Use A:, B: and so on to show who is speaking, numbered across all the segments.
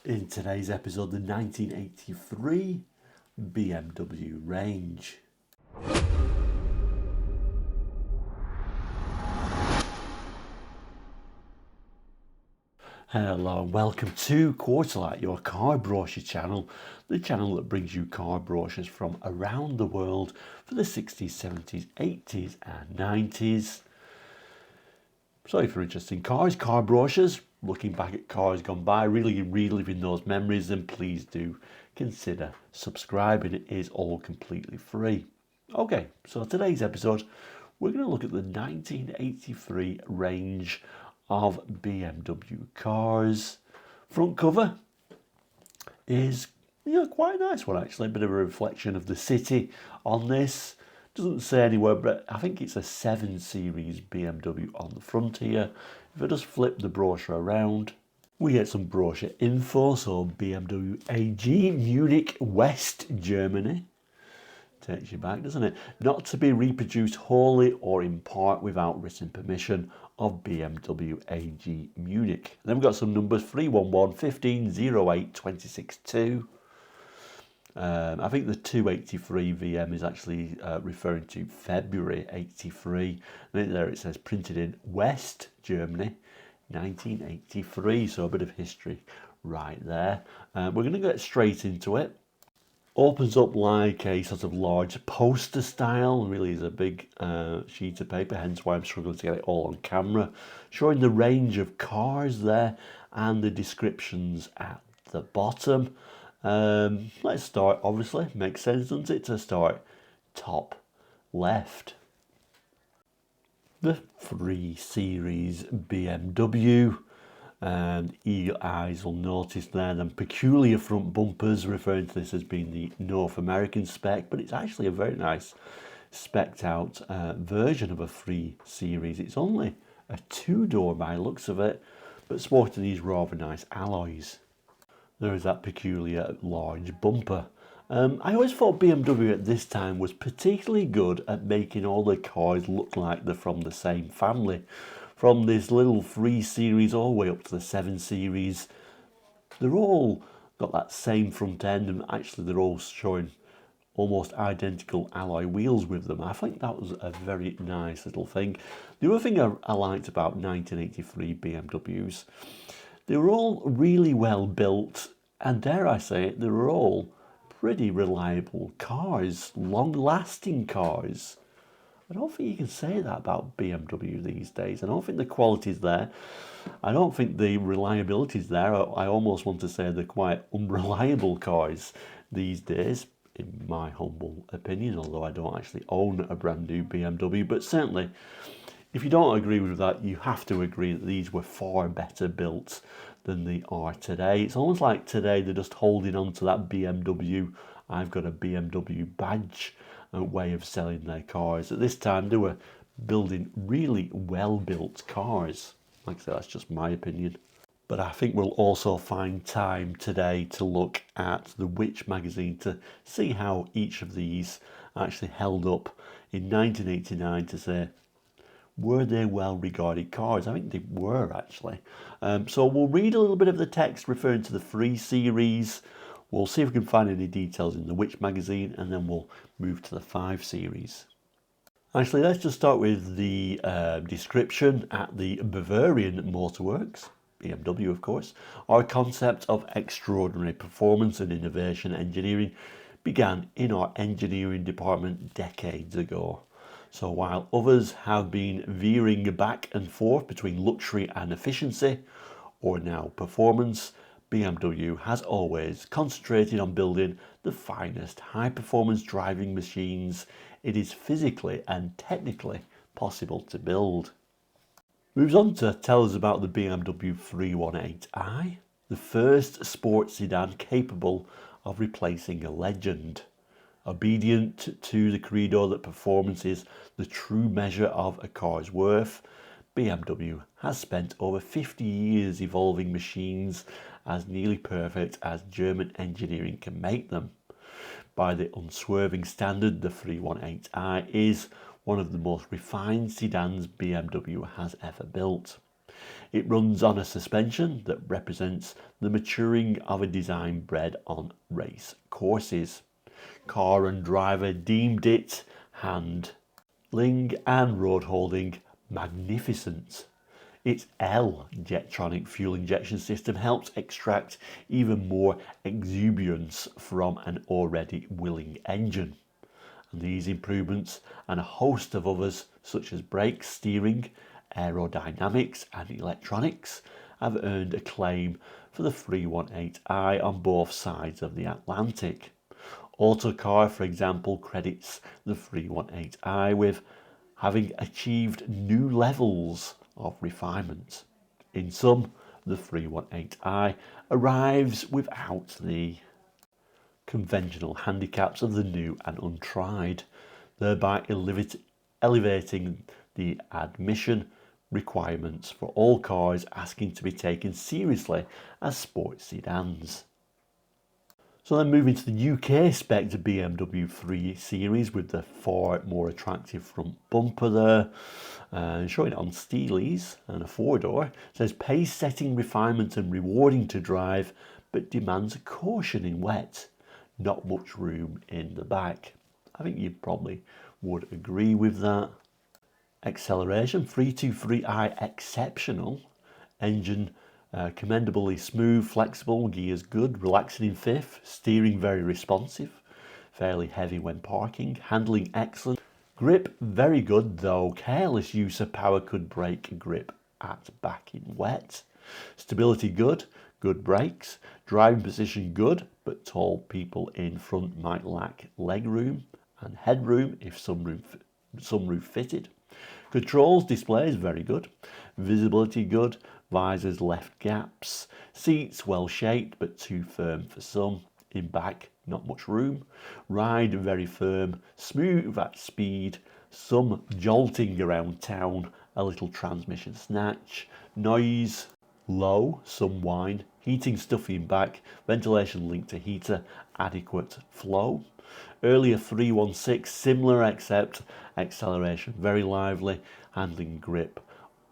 A: In today's episode, the 1983 BMW range. Hello and welcome to Quarterlight, your car brochure channel, the channel that brings you car brochures from around the world for the 60s, 70s, 80s and 90s. So if you're interested in cars, car brochures, looking back at cars gone by, really reliving those memories, then please do consider subscribing. It is all completely free. Okay, so today's episode, we're going to look at the 1983 range of BMW cars. Front cover is quite a nice one actually, a bit of a reflection of the city on this. Doesn't say anywhere, but I think it's a 7 Series BMW on the front here. If I just flip the brochure around, we get some brochure info. So BMW AG, Munich, West Germany. Takes you back, doesn't it? Not to be reproduced wholly or in part without written permission of BMW AG Munich. And then we've got some numbers: 311 15 08 26 2. I think the 283 VM is actually referring to February 83. And there it says printed in West Germany 1983. So a bit of history right there. We're going to get straight into it. Opens up like a sort of large poster style, really is a big sheet of paper, hence why I'm struggling to get it all on camera, showing the range of cars there and the descriptions at the bottom. Let's start, obviously, makes sense, doesn't it, to start top left. The 3 Series BMW. And eagle eyes will notice there them peculiar front bumpers, referring to this as being the North American spec, but it's actually a very nice spec'd out version of a 3 Series. It's only a 2-door by the looks of it, but sporting these rather nice alloys. There is that peculiar large bumper. I always thought BMW at this time was particularly good at making all the cars look like they're from the same family. From this little 3 Series all the way up to the 7 Series, they're all got that same front end, and actually they're all showing almost identical alloy wheels with them. I think that was a very nice little thing. The other thing I liked about 1983 BMWs, they were all really well built, and dare I say it, they were all pretty reliable cars, long-lasting cars. I don't think you can say that about BMW these days. I don't think the quality's there. I don't think the reliability's there. I almost want to say they're quite unreliable cars these days, in my humble opinion, although I don't actually own a brand new BMW. But certainly, if you don't agree with that, you have to agree that these were far better built than they are today. It's almost like today they're just holding on to that BMW, I've got a BMW badge, way of selling their cars. At this time they were building really well built cars. Like I said, that's just my opinion. But I think we'll also find time today to look at the Which magazine to see how each of these actually held up in 1989, to say, were they well regarded cars? I think they were actually. So we'll read a little bit of the text referring to the 3 Series. We'll see if we can find any details in the Which magazine, and then we'll move to the 5 Series. Actually, let's just start with the description at the Bavarian Motorworks, BMW of course. Our concept of extraordinary performance and innovation engineering began in our engineering department decades ago. So while others have been veering back and forth between luxury and efficiency, or now performance, BMW has always concentrated on building the finest high-performance driving machines it is physically and technically possible to build. Moves on to tell us about the BMW 318i, the first sports sedan capable of replacing a legend. Obedient to the credo that performance is the true measure of a car's worth, BMW has spent over 50 years evolving machines as nearly perfect as German engineering can make them. By the unswerving standard, the 318i is one of the most refined sedans BMW has ever built. It runs on a suspension that represents the maturing of a design bred on race courses. Car and driver deemed it handling and road holding magnificent. Its L Jetronic fuel injection system helps extract even more exuberance from an already willing engine. And these improvements and a host of others such as brakes, steering, aerodynamics and electronics have earned acclaim for the 318i on both sides of the Atlantic. Autocar, for example, credits the 318i with having achieved new levels of refinement. In sum, the 318i arrives without the conventional handicaps of the new and untried, thereby elevating the admission requirements for all cars asking to be taken seriously as sports sedans. So then moving to the UK spec BMW 3 Series with the far more attractive front bumper there, showing it on Steelies and a four-door. It says pace-setting refinement and rewarding to drive, but demands caution in wet. Not much room in the back. I think you probably would agree with that. Acceleration, 323i exceptional. Engine commendably smooth, flexible, gears good, relaxing in fifth, steering very responsive, fairly heavy when parking, handling excellent, grip very good, though careless use of power could break grip at back in wet, stability good, good brakes, driving position good, but tall people in front might lack leg room and headroom if sunroof fitted. Controls, displays very good, visibility good, visors left gaps, seats well shaped but too firm for some, in back not much room, ride very firm, smooth at speed, some jolting around town, a little transmission snatch, noise low, some whine, heating stuffy in back, ventilation linked to heater, adequate flow. Earlier 316 similar except acceleration very lively, handling grip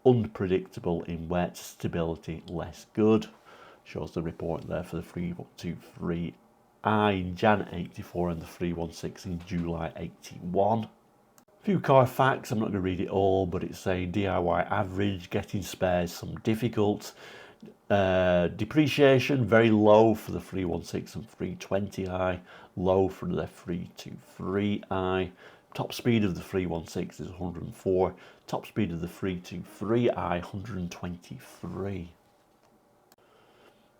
A: unpredictable in wet, stability less good. Shows the report there for the 323i in Jan 84 and the 316 in July 81. Few car facts, I'm not going to read it all, but it's saying DIY average, getting spares some difficult. Depreciation very low for the 316 and 320i, low for the 323i. Top speed of the 316 is 104, top speed of the 323i 123.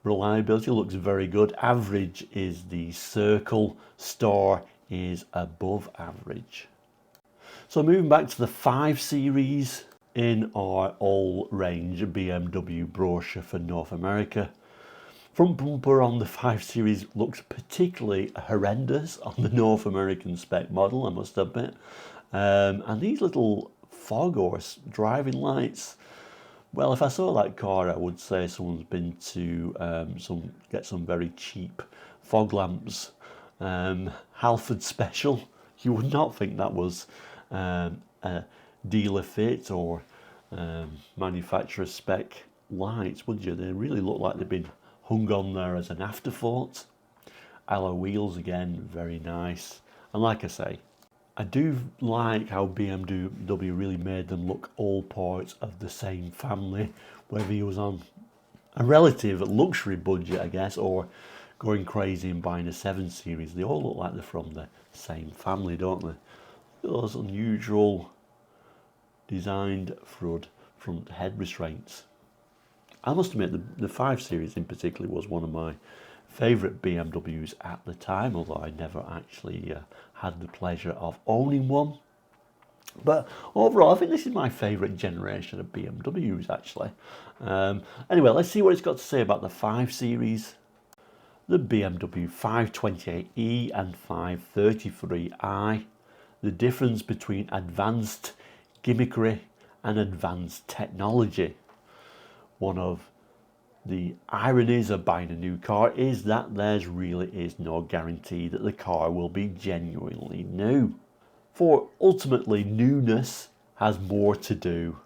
A: Reliability looks very good. Average is the circle, star is above average. So moving back to the 5 Series in our all range BMW Brochure for North America. Front bumper on the 5 Series looks particularly horrendous on the North American spec model, I must admit. And these little fog or driving lights, well, if I saw that car, I would say someone's been to get some very cheap fog lamps. Halford Special, you would not think that was a dealer fit or manufacturer spec lights, would you? They really look like they've been hung on there as an afterthought. Alloy wheels again, very nice. And like I say, I do like how BMW really made them look all parts of the same family, whether he was on a relative luxury budget, I guess, or going crazy and buying a 7 Series. They all look like they're from the same family, don't they? Those unusual designed front head restraints. I must admit the 5 Series in particular was one of my favourite BMWs at the time, although I never actually had the pleasure of owning one. But overall, I think this is my favourite generation of BMWs actually. Anyway, let's see what it's got to say about the 5 Series. The BMW 528e and 533i. The difference between advanced gimmickry and advanced technology. One of the ironies of buying a new car is that there really is no guarantee that the car will be genuinely new. For ultimately, newness has more to do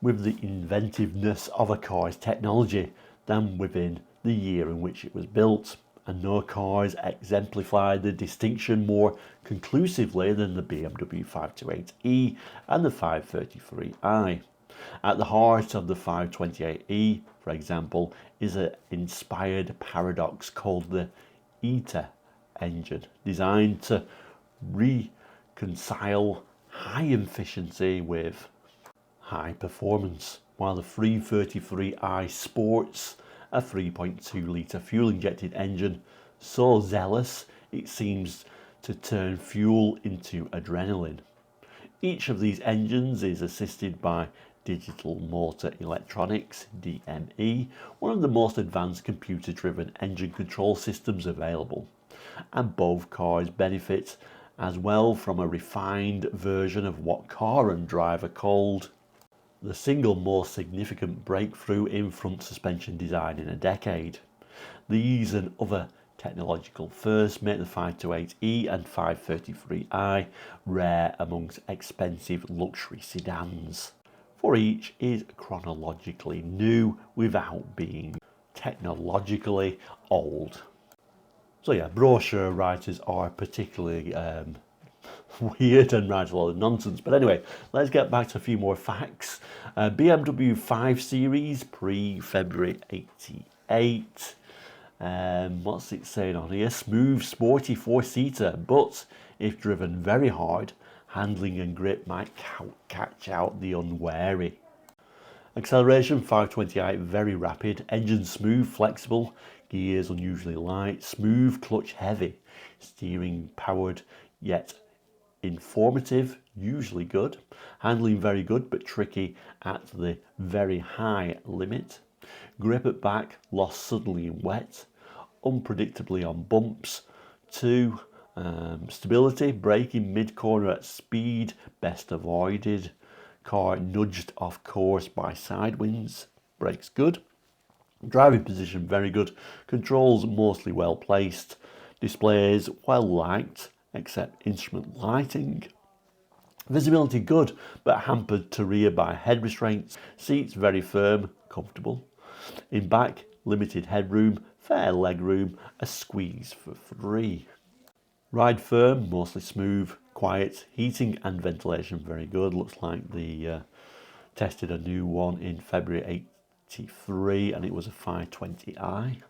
A: with the inventiveness of a car's technology than within the year in which it was built, and no cars exemplify the distinction more conclusively than the BMW 528e and the 533i. At the heart of the 528e, for example, is an inspired paradox called the ETA engine, designed to reconcile high efficiency with high performance, while the 333i sports a 3.2 litre fuel injected engine so zealous it seems to turn fuel into adrenaline. Each of these engines is assisted by digital motor electronics, DME, one of the most advanced computer-driven engine control systems available, and both cars benefit as well from a refined version of what car and driver called the single most significant breakthrough in front suspension design in a decade. These and other technological firsts make the 528e and 533i rare amongst expensive luxury sedans, for each is chronologically new without being technologically old. So yeah, brochure writers are particularly weird and write a lot of nonsense. But anyway, let's get back to a few more facts. BMW 5 Series pre-February 88. What's it saying on here? Smooth, sporty four-seater, but if driven very hard, handling and grip might catch out the unwary. Acceleration 528, very rapid. Engine smooth, flexible. Gears unusually light. Smooth, clutch heavy. Steering powered yet informative, usually good. Handling very good but tricky at the very high limit. Grip at back, lost suddenly in wet. Unpredictably on bumps. 2. Stability, braking mid-corner at speed, best avoided. Car nudged off course by side winds, brakes good. Driving position very good. Controls mostly well placed. Displays well liked, except instrument lighting. Visibility good, but hampered to rear by head restraints. Seats very firm, comfortable. In back, limited headroom, fair leg room, a squeeze for 3. Ride firm, mostly smooth, quiet. Heating and ventilation very good. Looks like they tested a new one in February 83 and it was a 520i.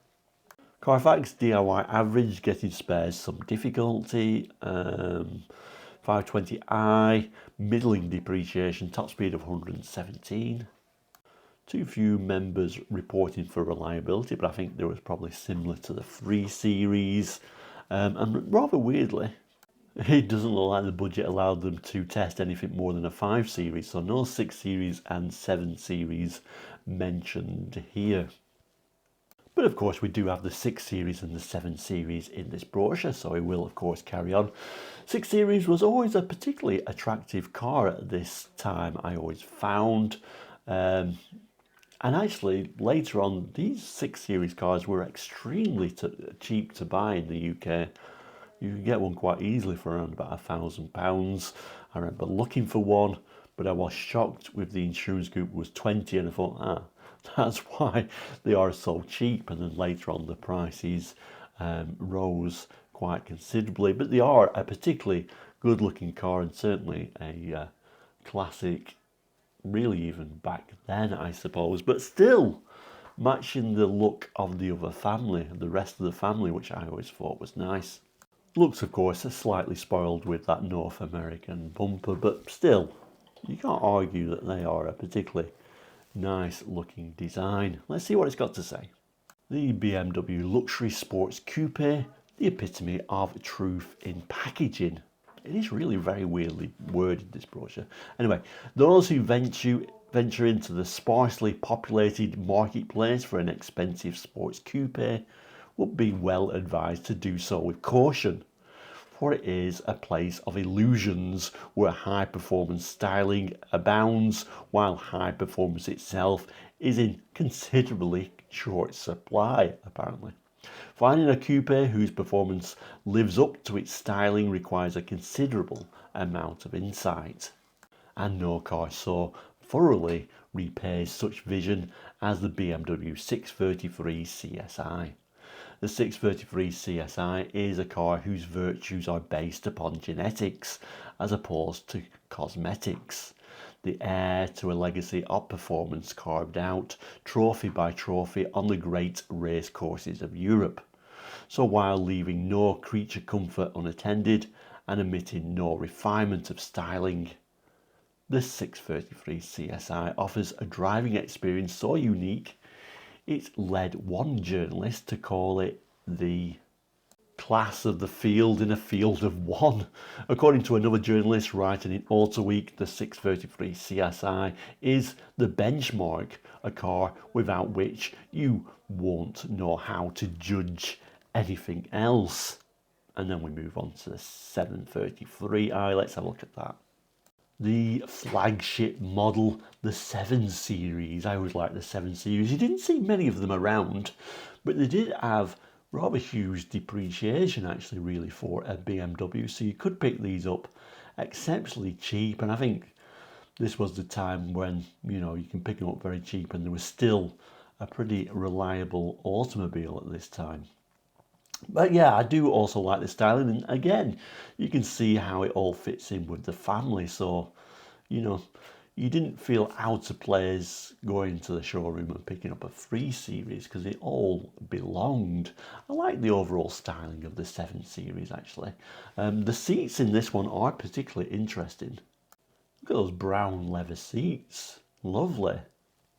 A: Carfax DIY average, getting spares some difficulty. 520i, middling depreciation, top speed of 117. Too few members reporting for reliability, but I think there was probably similar to the 3 Series. And rather weirdly, it doesn't look like the budget allowed them to test anything more than a 5 Series, so no 6 Series and 7 Series mentioned here. But of course we do have the 6 Series and the 7 Series in this brochure, so it will of course carry on. 6 Series was always a particularly attractive car at this time, I always found. And actually later on, these 6 Series cars were extremely cheap to buy in the UK. You can get one quite easily for around about £1,000. I remember looking for one, but I was shocked with the insurance group was 20 and I thought, that's why they are so cheap. And then later on the prices rose quite considerably, but they are a particularly good looking car and certainly a classic, really even back then I suppose, but still matching the look of the other family, the rest of the family, which I always thought was nice. Looks of course are slightly spoiled with that North American bumper, but still you can't argue that they are a particularly nice looking design. Let's see what it's got to say. The BMW Luxury Sports Coupe, the epitome of truth in packaging. It is really very weirdly worded, this brochure. Anyway, those who venture into the sparsely populated marketplace for an expensive sports coupe would be well advised to do so with caution, for it is a place of illusions where high performance styling abounds while high performance itself is in considerably short supply, apparently. Finding a coupe whose performance lives up to its styling requires a considerable amount of insight, and no car so thoroughly repays such vision as the BMW 633 CSI. The 633 CSI is a car whose virtues are based upon genetics as opposed to cosmetics. The heir to a legacy of performance carved out trophy by trophy on the great race courses of Europe. So while leaving no creature comfort unattended and omitting no refinement of styling, the 633 CSI offers a driving experience so unique it's led one journalist to call it the class of the field in a field of one. According to another journalist writing in Auto Week, the 633 CSI is the benchmark, a car without which you won't know how to judge anything else. And then we move on to the 733i. Let's have a look at that. The flagship model, the 7 Series. I always like the 7 Series. You didn't see many of them around, but they did have rather huge depreciation actually really for a BMW, so you could pick these up exceptionally cheap. And I think this was the time when, you know, you can pick them up very cheap and there was still a pretty reliable automobile at this time. But yeah, I do also like the styling, and again, you can see how it all fits in with the family. So, you know, you didn't feel out of place going to the showroom and picking up a 3 Series because it all belonged. I like the overall styling of the 7 Series actually. The seats in this one are particularly interesting. Look at those brown leather seats, lovely.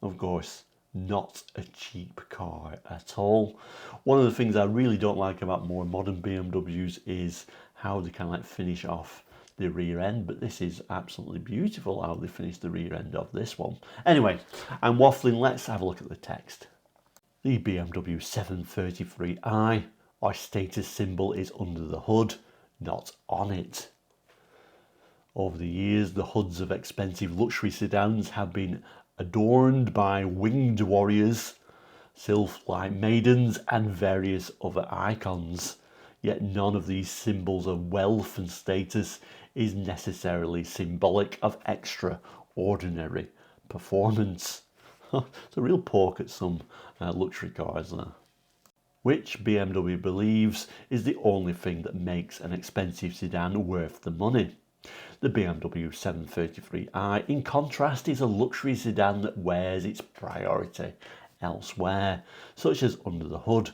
A: Of course, not a cheap car at all. One of the things I really don't like about more modern BMWs is how they kind of like finish off the rear end, but this is absolutely beautiful how they finish the rear end of this one. Anyway, I'm waffling, let's have a look at the text. The BMW 733i, our status symbol is under the hood, not on it. Over the years, the hoods of expensive luxury sedans have been adorned by winged warriors, sylph-like maidens and various other icons. Yet none of these symbols of wealth and status is necessarily symbolic of extraordinary performance. It's a real poke at some luxury cars there. Which BMW believes is the only thing that makes an expensive sedan worth the money. The BMW 733i, in contrast, is a luxury sedan that wears its priority elsewhere, such as under the hood,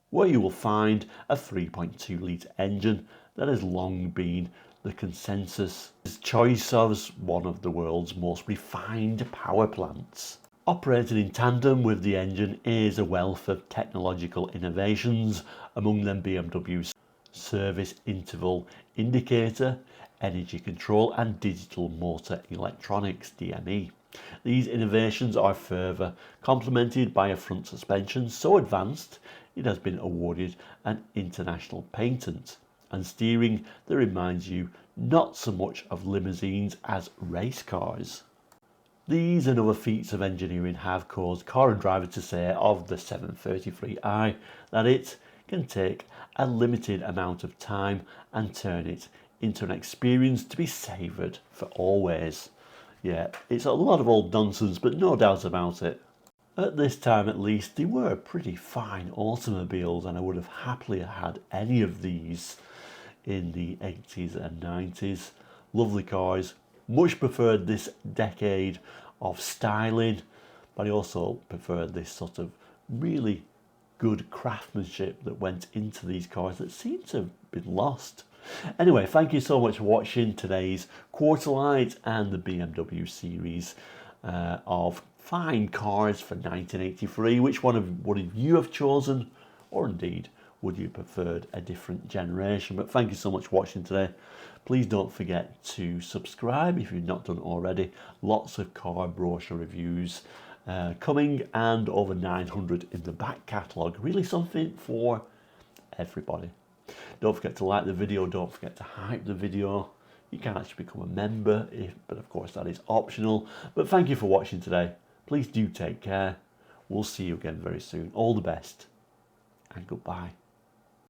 A: where you will find a 3.2 litre engine that has long been the consensus choice as one of the world's most refined power plants. Operating in tandem with the engine is a wealth of technological innovations, among them BMW's service interval indicator, energy control and digital motor electronics DME. These innovations are further complemented by a front suspension so advanced it has been awarded an international patent, and steering that reminds you not so much of limousines as race cars. These and other feats of engineering have caused car and driver to say of the 733i that it can take a limited amount of time and turn it into an experience to be savoured for always. Yeah, it's a lot of old nonsense, but no doubt about it. At this time at least, they were pretty fine automobiles, and I would have happily had any of these in the 80s and 90s. Lovely cars, much preferred this decade of styling, but I also preferred this sort of really good craftsmanship that went into these cars that seem to have been lost. Anyway, thank you so much for watching today's Quarterlight and the BMW series of fine cars for 1983. Which one would you have chosen, or indeed would you preferred a different generation? But thank you so much for watching today. Please don't forget to subscribe if you've not done already. Lots of car brochure reviews coming, and over 900 in the back catalogue. Really something for everybody. Don't forget to like the video, don't forget to hype the video. You can actually become a member, but of course that is optional. But thank you for watching today. Please do take care. We'll see you again very soon. All the best and goodbye.